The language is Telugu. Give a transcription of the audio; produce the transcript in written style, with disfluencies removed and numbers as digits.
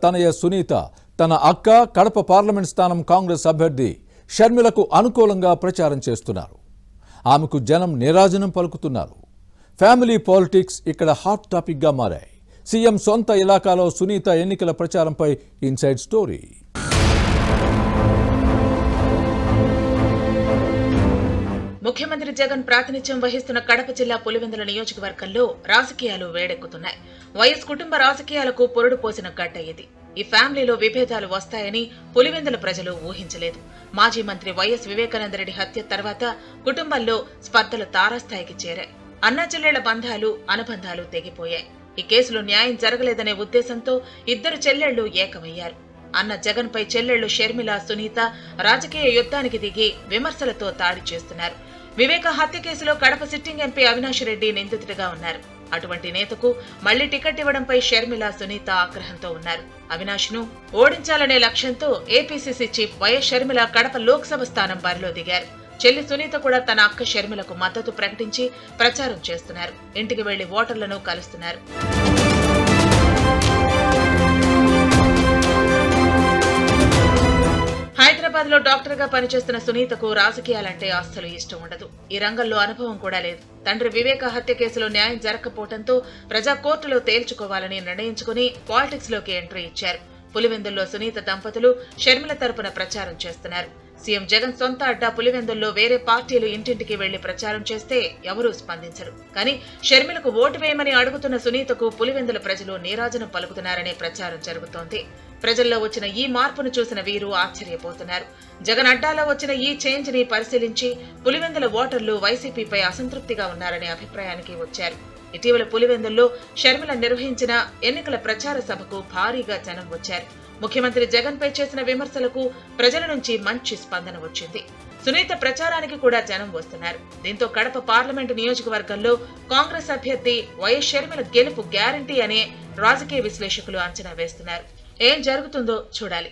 తనయ సునీత తన అక్క కడప పార్లమెంట్ స్థానం కాంగ్రెస్ అభ్యర్థి షర్మిలకు అనుకూలంగా ప్రచారం చేస్తున్నారు. ఆమెకు జనం నీరాజనం పలుకుతున్నారు. ఫ్యామిలీ పాలిటిక్స్ ఇక్కడ హాట్ టాపిక్ గా మారాయి. సీఎం సొంత ఇలాకాలో సునీత ఎన్నికల ప్రచారంపై ఇన్సైడ్ స్టోరీ. ముఖ్యమంత్రి జగన్ ప్రాతినిధ్యం వహిస్తున్న కడప జిల్లా పులివెందుల నియోజకవర్గంలో రాజకీయాలు వేడెక్కుతున్నాయి. వైఎస్ కుటుంబ రాజకీయాలకు పొరుడు పోసిన గడ్డ ఇది. ఈ ఫ్యామిలీలో విభేదాలు వస్తాయని పులివెందుల ప్రజలు ఊహించలేదు. మాజీ మంత్రి వైఎస్ వివేకానందరెడ్డి హత్య తర్వాత కుటుంబంలో స్పర్ధలు తారాస్థాయికి చేరాయి. అన్నా చెల్లెళ్ల బంధాలు అనుబంధాలు తెగిపోయాయి. ఈ కేసులో న్యాయం జరగలేదనే ఉద్దేశంతో ఇద్దరు చెల్లెళ్లు ఏకమయ్యారు. అన్న జగన్ పై చెల్లెళ్లు షర్మిల, సునీత రాజకీయ యుద్ధానికి దిగి విమర్శలతో దాడి చేస్తున్నారు. వివేక హత్య కేసులో కడప సిట్టింగ్ ఎంపీ అవినాష్ రెడ్డి నిందితుడిగా ఉన్నారు. అటువంటి నేతకు మళ్లీ టికెట్ ఇవ్వడంపై షర్మిల, సునీత ఆగ్రహంతో ఉన్నారు. అవినాష్ ను ఓడించాలనే లక్ష్యంతో APCC chief YS Sharmila Kadapa Lok Sabha స్థానం బరిలో దిగారు. చెల్లి సునీత కూడా తన అక్క షర్మిలకు మద్దతు ప్రకటించి ప్రచారం చేస్తున్నారు. ఇంటికి వెళ్లి ఓటర్లను కలుస్తున్నారు. హైదరాబాద్ లో డాక్టర్ గా పనిచేస్తున్న సునీతకు రాజకీయాలంటే అస్సలు ఇష్టం ఉండదు. ఈ రంగంలో అనుభవం కూడా లేదు. తండ్రి వివేక హత్య కేసులో న్యాయం జరగకపోవడంతో ప్రజా కోర్టులో తేల్చుకోవాలని నిర్ణయించుకుని పాలిటిక్స్ లోకి ఎంట్రీ ఇచ్చారు. పులివెందుల్లో సునీత దంపతులు షర్మిల తరపున ప్రచారం చేస్తున్నారు. సీఎం జగన్ సొంత అడ్డా పులివెందుల్లో వేరే పార్టీలు ఇంటింటికి వెళ్లి ప్రచారం చేస్తే ఎవరూ స్పందించరు. కానీ షర్మిలకు ఓటు వేయమని అడుగుతున్న సునీతకు పులివెందుల ప్రజలు నీరాజనం పలుకుతున్నారనే ప్రచారం జరుగుతోంది. ప్రజల్లో వచ్చిన ఈ మార్పును చూసిన వీరు ఆశ్చర్యపోతున్నారు. జగన్ అడ్డాలో వచ్చిన ఈ చేంజ్ ని పరిశీలించి పులివెందుల ఓటర్లు వైసీపీపై అసంతృప్తిగా ఉన్నారనే అభిప్రాయానికి వచ్చారు. ఇటీవల పులివెందుల్లో షర్మిల నిర్వహించిన ఎన్నికల ప్రచార సభకు భారీగా జనం వచ్చారు. ముఖ్యమంత్రి జగన్ పై చేసిన విమర్శలకు ప్రజల నుంచి మంచి స్పందన వచ్చింది. సునీత ప్రచారానికి కూడా జనం వస్తున్నారు. దీంతో కడప పార్లమెంటు నియోజకవర్గంలో కాంగ్రెస్ అభ్యర్థి వైఎస్ షర్మిల గెలుపు గ్యారంటీ అనే రాజకీయ విశ్లేషకులు అంచనా వేస్తున్నారు. ఏం జరుగుతుందో చూడాలి.